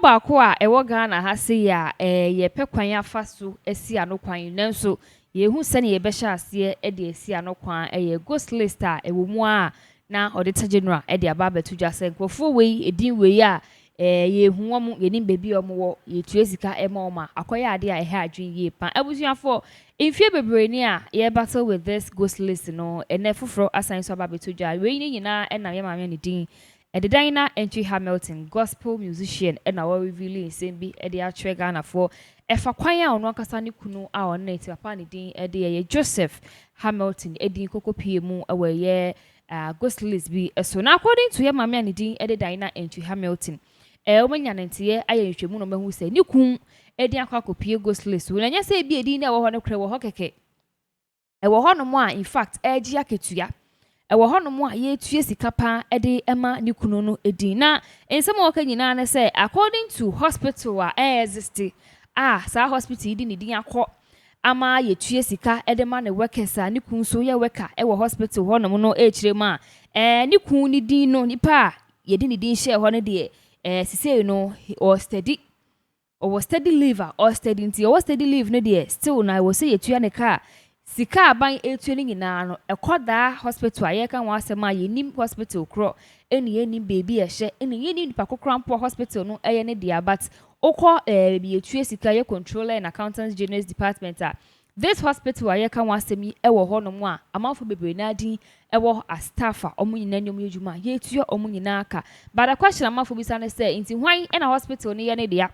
baako a ewo Ghana ha se ya ye pekwan afa so esi anokwan nanso ye hu se ne ye be hya ase e de esi anokwan ye ghost list a ewo mu a na auditor general e de aba betuja se nkofo wei edin wei a ye hu wom ye nim bebi omwo ye tuesika ema oma akoya ade a ehe adwen ye pa abusuafo infie bebre ni a ye battle with this ghost list no enefofro asan so aba betuja wei ni nyina na ye maame ne din Edina Entry Hamilton, gospel musician, and our revealing Simbi, Edia Tregana for Efaquaya on Wakasani Kunu, our native Panidin, Edia Joseph Hamilton, Edin Coco Piemu, away, ghost list be so now according to your mamma Nidin, Edina Entry Hamilton. When yan and tea, I am Chemuno who say, Nukun, Edia Coco Pie ghost list. When I say be a dinner or a crew hockey. I will honor more, in fact, Edia Ketuya. Ewo hono a ye tue sika pa ede ema ni kunu no edi na ensem o ka nyina na say according to hospital a exist sa hospital di ni din akọ ama ye tue sika ede ma ne workers a ni kun so ye worker ewo hospital hono no e kire ma ni kun ni din no nipa ye di ni din share hono de sise no or steady leave or steady nti or steady leave no de still na wo say ye tue ne ka sika aban etu ni nyina no ekoda hospital ayeka wan asema yenim hospital kro eni yenim baby ehye eni yenim nipa kokrampo hospital no eye ne dia but okọ bi etu sika ye controller and accountants general department this hospital ayeka wan asemi ewo ho no mu a amanfo bebre na din ewo a staff a omu nyina nyom yejuma ye etu omu nyina aka but the question amanfo bisa ne say nti hwan na hospital ne ye ne dia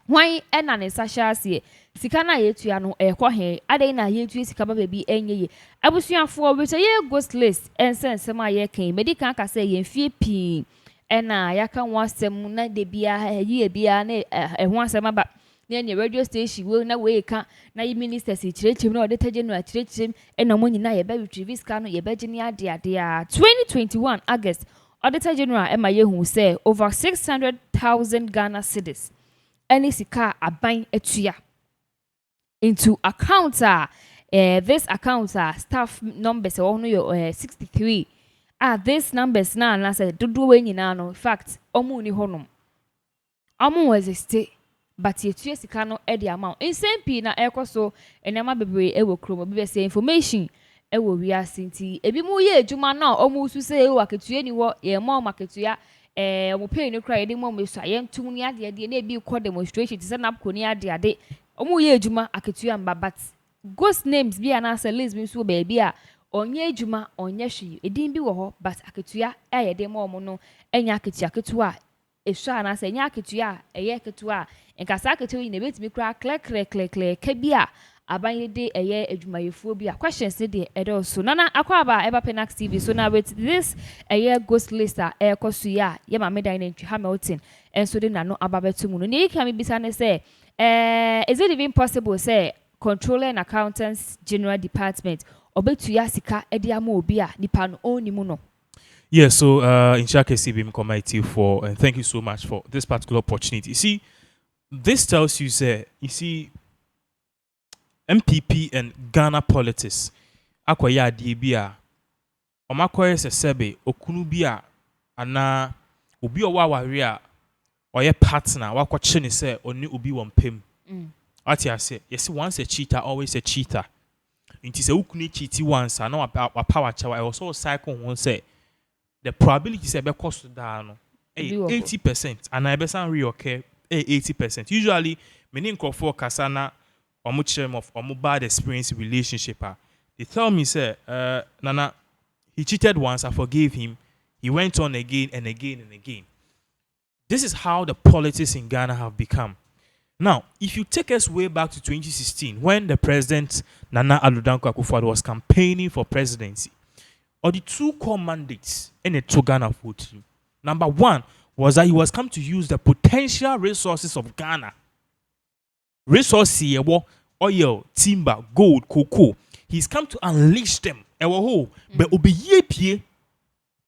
hwan ena ne sahyaase sika na yetua no ekọ he adai na yetua sika ba bi enye ye abusuafo obi ye ghost list ensensem a ye kan medical aka say ye mfie pi ena yaka wasem na de bia ye bia na ho asem aba na nye radio station wo na we ka na ye minister si kirechim na auditor general kirechim ena mo nyina ye ba retrieve sika no ye ba gini ade ade a 2021 August auditor general ema ye hu say over 600,000 Ghana cedis any sika aban etua into accounts this accounts staff numbers no your 63 this numbers na say dodo we nyina no in fact omu ni honom omu was stay but yetua sika no e the amount insempi na ekoso enema bebre ewo kromo be say information ewo wiase nti ebi mu ye adwuma na omu su say ewo aketua ni wo ye mo maketua omo pay no cry dey mo meso ayentum ni ade ade na ebi ko demonstration ti say napko ni ade ade omo ye adwuma aketua mba but ghost names bi ana say list bi so ba bia onye adwuma onye hwe edin bi wo ho but aketua ye dey mo no enya aketua ketua ehwa ana say enya aketua eye ketua enkasa aketua ni betimi kra clear ka bia abanye de eye adwumayefuo bi a questions de edo so nana akwaba eba Pinax TV so now with this eye ghost list ekoso ya ye ma medan na ntwi Hamilton enso de nano ababetu mu no ne yika me bisa ne say is it even possible say controller and accountants general department obetu ya sika ede ama obi a nipa no onimu no. Yeah, so in Gh0st BIM committee for and thank you so much for this particular opportunity. You see, this tells you say NPP and Ghana politics akwaya ade bia omakoye se sebe okunu bia ana obi owa ware a oye partner wakwache ne se oni obi wompem ati ase yes once a cheater always a cheater inti se ukunu cheati once ana wa power chawa I also cycle won say the probability say be cost down no 80% and I be san real okay 80% usually many nkofo kasana of bad experience relationship. They tell me, say, Nana, he cheated once, I forgave him. He went on again and again and again. This is how the politics in Ghana have become. Now, if you take us way back to 2016, when the president, Nana Aludanko Akufo-Addo, was campaigning for presidency, or the two core mandates in the two Ghana vote. Number one was that he was come to use the potential resources of Ghana. Resources, oil, timber, gold, cocoa. He's come to unleash them. But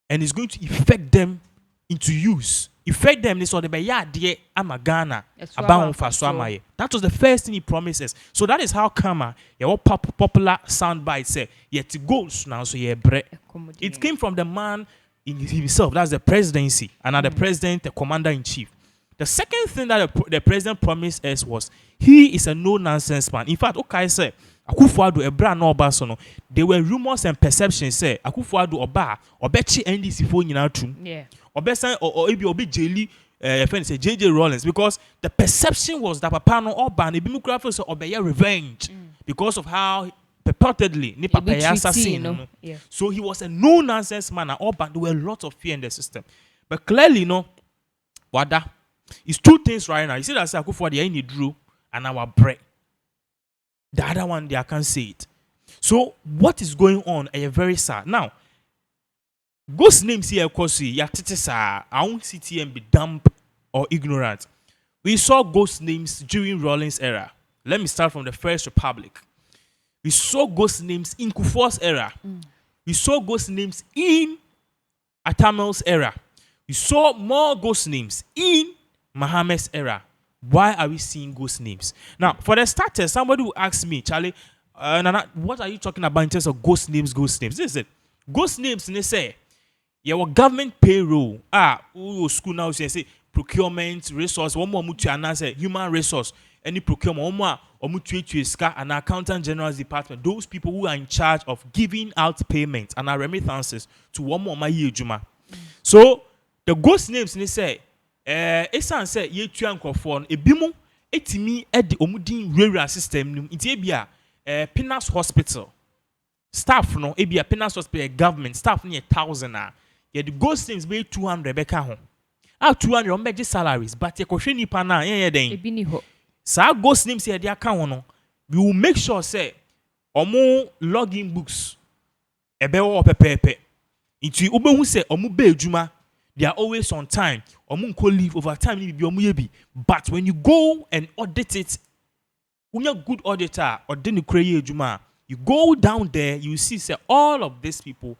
and he's going to effect them into use. Effect them this or the dear Ghana. That was the first thing he promises. So that is how Kama, popular soundbite say, yet it goes now. So it came from the man in himself. That's the presidency. And the president, the commander in chief. The second thing that the president promised us was he is a no-nonsense man. In fact, okay, say Akufo-Addo ebra na oba so no, there were rumors and perceptions say Akufo-Addo oba obechi NDC fo nyina tum. Yeah. Obesan or obi jeli friend say JJ Rawlings, because the perception was that Papa no oba na ebi mukura so obeye revenge because of how purportedly ni Papa ya assassin. No? Yeah. So he was a no-nonsense man and oba. There were a lot of fear in the system. But clearly, no, wada. It's two things right now. You see that Akufo-Addo in drew and our bread. The other one, I can't say it. So what is going on? Very sad. Now, ghost names here, of course, I won't sit here and be dumb or ignorant. We saw ghost names during Rawlings' era. Let me start from the First Republic. We saw ghost names in Kufuor's era. We saw ghost names in Atamel's era. We saw more ghost names in Mohammed's era. Why are we seeing ghost names? Now, for the starters, somebody will ask me, Charlie, Nana, what are you talking about in terms of ghost names? This is it. Ghost names, they say, your government payroll. School now say procurement, resource, one more mutu anase, human resource, any procurement, one more or mutu and accountant general's department. Those people who are in charge of giving out payments and our remittances to one more my juma. So the ghost names, they say, esan say ye tua nkofo no ebimu etimi e de omudin rural system nim nti ebia Pinax hospital staff no ebia Pinax hospital government staff no 1,000 ye the ghost names be 200 beka ho 200 on be salaries but ye kohwe nipa na ye den Ebini ho sa ghost names ye de aka ho no we will make sure say omo login books ebe wo pepepe nti obehu say omo be adwuma. They are always on time. Omunko leave over time. But when you go and audit it, when you're a good auditor or you go down there, you see say all of these people,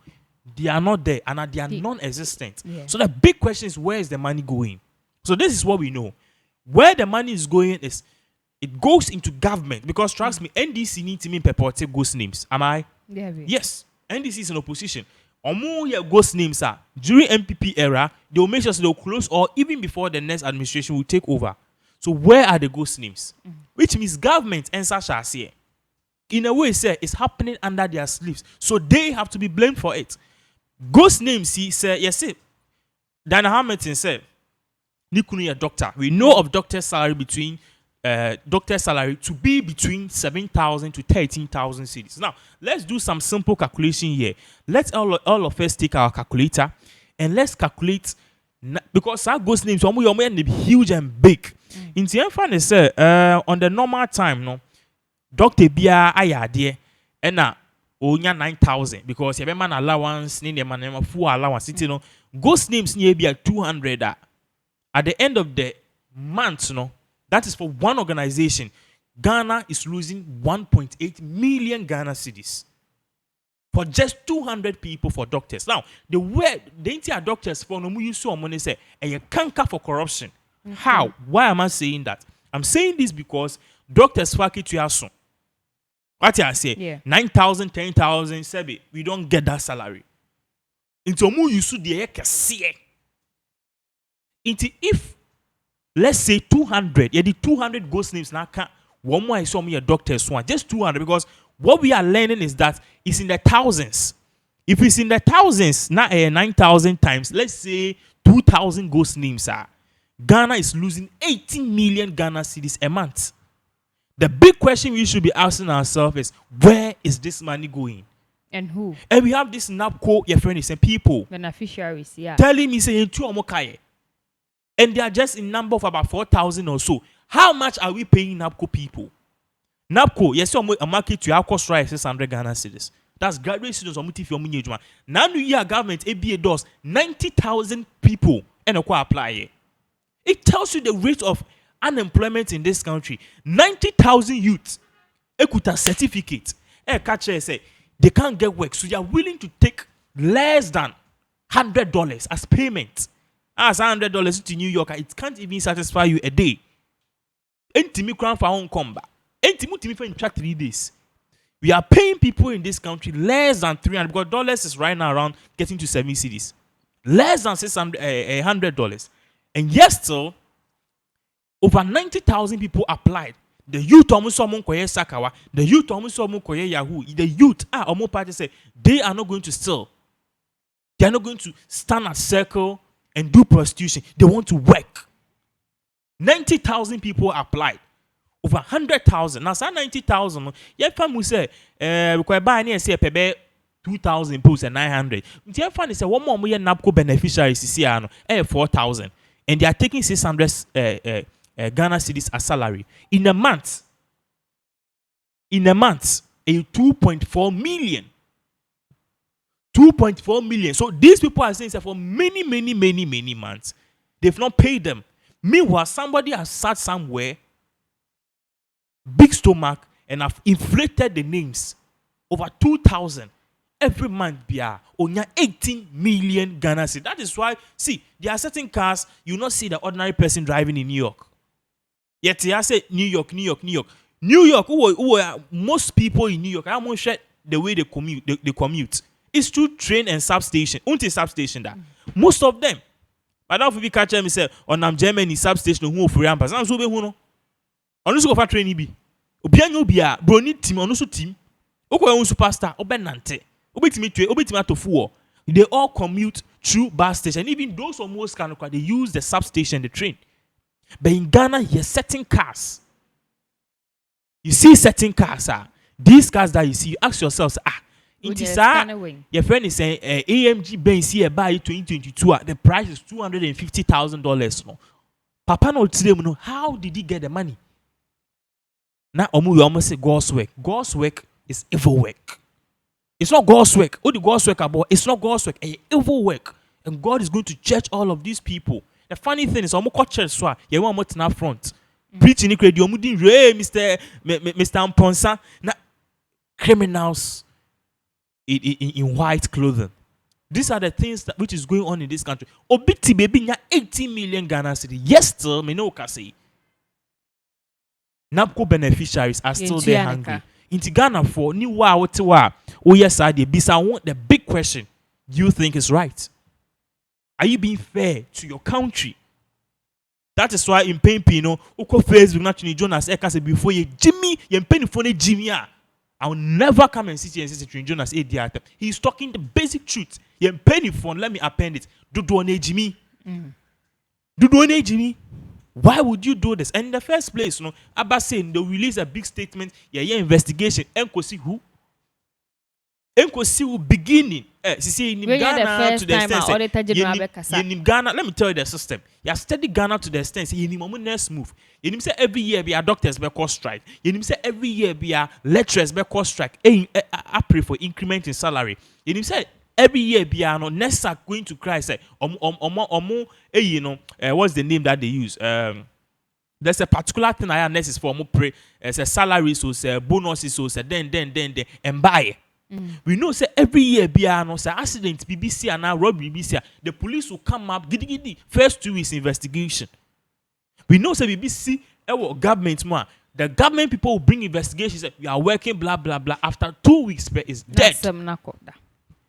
they are not there and they are non-existent. Yeah. So the big question is, where is the money going? So this is what we know. Where the money is going is it goes into government, because trust me, NDC need to mean purported ghost names. Am I? Yeah, yes. NDC is in opposition. Ghost names are during NPP era, they will make sure they'll close or even before the next administration will take over. So where are the ghost names? Which means government and such as here. In a way, say it's happening under their sleeves. So they have to be blamed for it. Ghost names, he said, yes, it. Dana Hamilton said, Nikunu a doctor. We know of doctor's salary to be between 7,000 to 13,000 cedis. Now, let's do some simple calculation here. Let's all of us take our calculator and let's calculate, because our ghost names are huge and big. In the end, say on the normal time, no, Dr. Bia ayade and now onya 9,000 because you have man allowance, need a man full allowance. You know, ghost names near be at 200. At the end of the month, no. That is for one organization. Ghana is losing 1.8 million Ghana cedis for just 200 people for doctors. Now, the entire doctors for no use so money say a canker for corruption. How? Why am I saying that? I'm saying this because doctors fuck it to us soon. What I say? 9,000, 10,000, sebi. We don't get that salary. Into mu you should the into if let's say 200, the 200 ghost names now can one more I saw me a doctor's one, just 200, because what we are learning is that it's in the thousands. If it's in the thousands, not 9,000 times, let's say 2,000 ghost names are. Ghana is losing 18 million Ghana cedis a month. The big question we should be asking ourselves is, where is this money going? And who? And we have this NAPCO, your friend is saying people. Beneficiaries, yeah. Telling me saying two omokaye. And they are just in number of about 4,000 or so. How much are we paying NAPCO people? NAPCO, yes, a market to our cost right 600 Ghana cedis. That's graduate students or multi-film. Now, New Year government, ABA does 90,000 people and apply. It tells you the rate of unemployment in this country. 90,000 youths, a certificate. Catcher say they can't get work, so they are willing to take less than $100 as payment. As $100 to New York, it can't even satisfy you a day. Entimi crown for home combat. Entimi for in 3 days. We are paying people in this country less than 300 because dollars is right now around getting to 70 cedis. Less than $100. And yes, still, Over 90,000 people applied. The youth almost koye Sakawa, the youth almost koye Yahoo, the youth almost party say they are not going to steal. They are not going to stand at circle and do prostitution. They want to work. 90,000 people applied. Over 100,000. Now, say 90,000. Yeah, family say, we buy any say pebe 2,000 posts and 900. Yeah, family say one more million NAPCO beneficiaries is here 4,000, and they are taking 600 Ghana cedis as salary in a month. In a month, a 2.4 million. 2.4 million. So these people are saying that for many months, they've not paid them. Meanwhile, somebody has sat somewhere, big stomach, and have inflated the names over 2,000 every month. Onya 18 million Ghana cedis. That is why, see, there are certain cars you will not see the ordinary person driving in New York. Yet I say New York. Who are most people in New York? I won't share the way they commute. It's through train and substation. Until substation that most of them. But now if we catch them, say on Germany substation who for rampas. I'm so be who no. On so go for train bi. Obianyo bia bro need team on so team. Oko yon superstar obenante. Obetimi twe obetimi atofu. They all commute through bus station. Even those on most can they use the substation, the train. But in Ghana, you certain cars. You see certain cars, these cars that you see, you ask yourselves, your friend is saying AMG Benz here by 2022, the price is $250,000. No, Papa no today, no, how did he get the money? Now, we almost say God's work. God's work is evil work. It's not God's work. All the God's work about it's not God's work. It's evil work, and God is going to judge all of these people. The funny thing is, I'm going to church you want more to front. Preaching in credit, Mr. Amponsa, na criminals in white clothing. These are the things that which is going on in this country. Obiti baby 18 million Ghana cedis. Yes, still me no say. NAPCO beneficiaries are still there hungry. In Ghana for new wa. Oh yes, I did. Bisa want the big question. Do you think is right? Are you being fair to your country? That is why in Pino, Uko Facebook, naturally Jonas Eka said before you Jimmy, you penny phone Jimmy. I will never come and sit here and say to Jonas A. He's talking the basic truth. You penny phone, let me append it. Do Jimmy. Do Jimmy. Why would you do this? And in the first place, Abba saying they'll release a big statement, investigation, and see who. Enko beginning. See in Ghana to the extent. In Ghana, let me tell you the system. You study Ghana to the extent. You need next move. You need say every year be a doctors be call strike. You need say every year be a lecturers be call strike. I pray for increment in salary. You need say every year be a no next are going to cry say what's the name that they use? There's a particular thing I have is for pray. It's a salary so say bonuses so say then and buy. We know say every year no say accident BBC and now robbery BBC the police will come up giddy first 2 weeks investigation. We know say BBC government more the government people will bring investigations say we are working blah blah blah after 2 weeks is dead.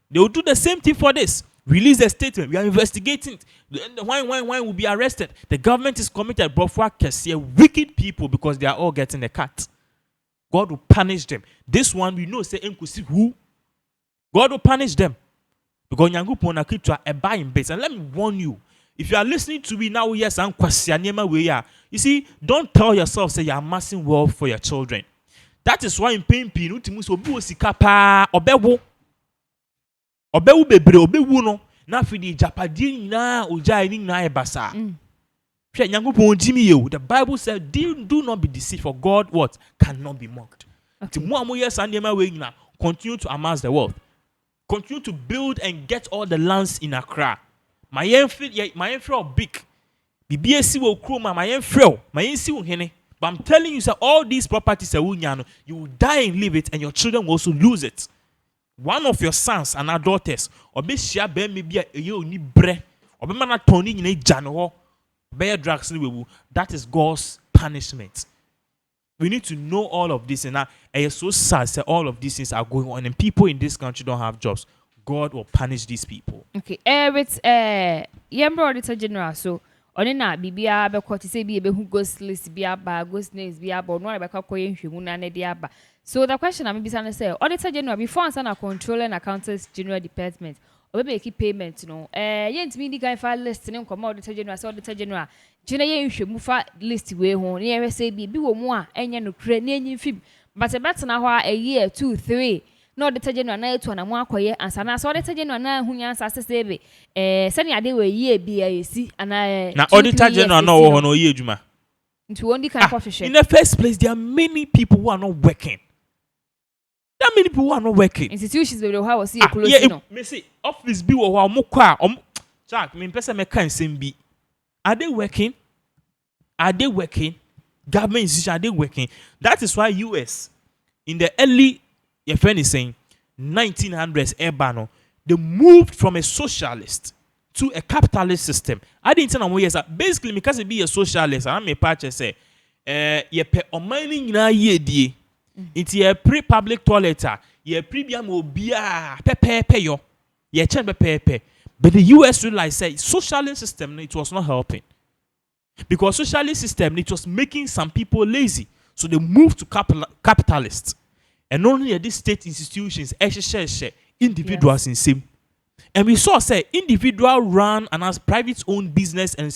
They will do the same thing for this. Release a statement. We are investigating. The wine will be arrested. The government is committed but for wicked people because they are all getting a cut. God will punish them. This one we know say who. God will punish them. Because Nyangupo na kitwa a buying base. And let me warn you, if you are listening to me now, yes, I'm questioning. You see, don't tell yourself say you are amassing wealth for your children. That is why in pain pinu timuso bu sikapa obewo. Obewu bebre obewu no. Na fidi japadi na ujai ni na ebasa. The Bible said, do not be deceived, for God what cannot be mocked. Continue to amass the wealth. Continue to build and get all the lands in Accra. My friend big. BBSC will crew my friend. But I'm telling you, sir, all these properties you will die and leave it, and your children will also lose it. One of your sons and our daughters, or be share maybe a ni bre, or be man Tony in a jano. Drugs, that is God's punishment. We need to know all of this, and now it's so sad that all of these things are going on, and people in this country don't have jobs. God will punish these people. Okay, it's Auditor General. So, Oni na bibia be ko ti say bi e be hu ghost list bi aba ghost names bi aba no be ka koye nhwemu na ne de aba. So the question I'm bisa na say Auditor General before answer na Controller and Accountants General Department obe make payment no yentimi di guy file list ne nkomo Auditor General say Auditor General gina ye nhwemu fa list we ho ne ye say bi wo mu a enye no kre ne enyi fim but e betena ho a year 2 3 no Auditor General na etu na mu akoye ansa na so Auditor General na hunya ansa sese be sani ade we year bi a yesi ana na Auditor General no wo ho no ye adwuma nti won di kan ko hwehwe in the first place there are many people who are not working. There are many people who are not working. Institutions be how was see close no. Me say office bi wo ho omokwa Jack me pese me kan sem bi. Are they working? Are they working? Government institutions are they working? That is why US in the early your friend is saying 1900s Ebano they moved from a socialist to a capitalist system. I didn't tell them yes basically because it be a socialist and I may patch say ye pe omani nyina ye die. It's a pre-public toilet, ye premium will be a pepe yo, ye chen pepe. But the US realized say socialist system it was not helping. Because socialist system it was making some people lazy. So they moved to capitalists. And only at these state institutions, individuals in same. And we saw say individual run and as private owned business and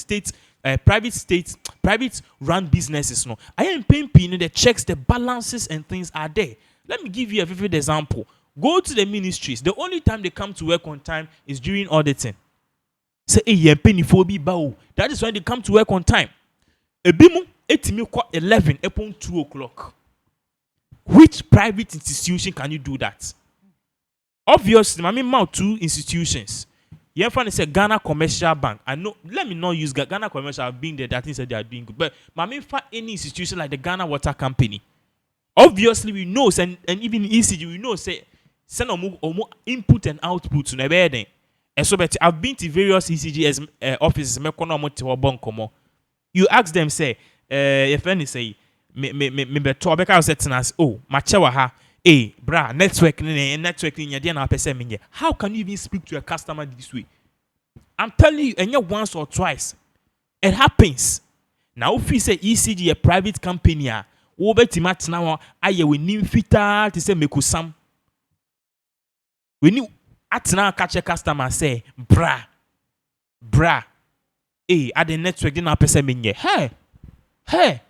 private run businesses no I am paying the checks the balances and things are there. Let me give you a vivid example. Go to the ministries, the only time they come to work on time is during auditing. Say hey penny for be bow, that is when they come to work on time. A bimu 11 upon 2 o'clock. Which private institution can you do that? Obviously I mean two institutions. You have say Ghana Commercial Bank. I know. Let me not use Ghana Commercial being there. That things that they are doing good. But for any institution like the Ghana Water Company, obviously we know, and even ECG we know say send omo input and output to never. And so, but I've been to various ECG offices. You ask them say, if any say me beto abeka setting us oh machewa ha. Hey, bra, networking, how can you even speak to a customer this way? I'm telling you, and once or twice. It happens. Now, if you say ECG, a private company, now, we need fita to say mekusam. We need at now catch a customer say, bra, hey, at the network, then hey.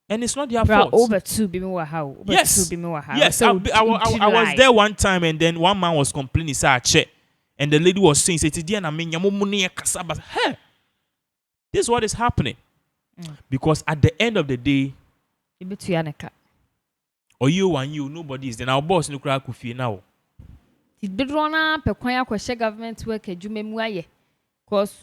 And it's not their fault. Over 2 be more how. Yes. Yes. I was there one time and then one man was complaining, say check. And the lady was saying, hey, this is what is happening. Because at the end of the day, or you and you, nobody is there. Our boss no cry could feel now. Did rona pekwanya kweshe government work ejume mu aye. Cause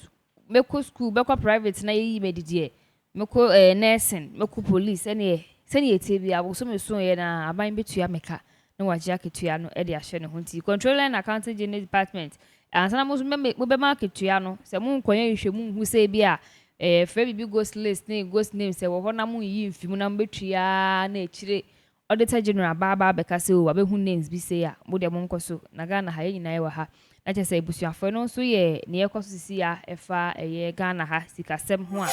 meko school, beko private na yi medidie. Meko nursing, meko police, any etebi abo so meso ye na aban betua meka na waje aketua no e de ahye ne hunti Controller and Accounting General Department ansana mo be ma aketua no se mo nkonya hwehwemu hu se bi a free bibi ghost list na ghost name se wo ho na mo yi mfimu na betua na ekire Auditor General baba beka se o abehu names bi se ya mo de mo nkoso na Ghana ha nyina ye wa ha na che se ebusuafo no so ye ne yekoso sisi ya efa eye Ghana ha sikasem ho a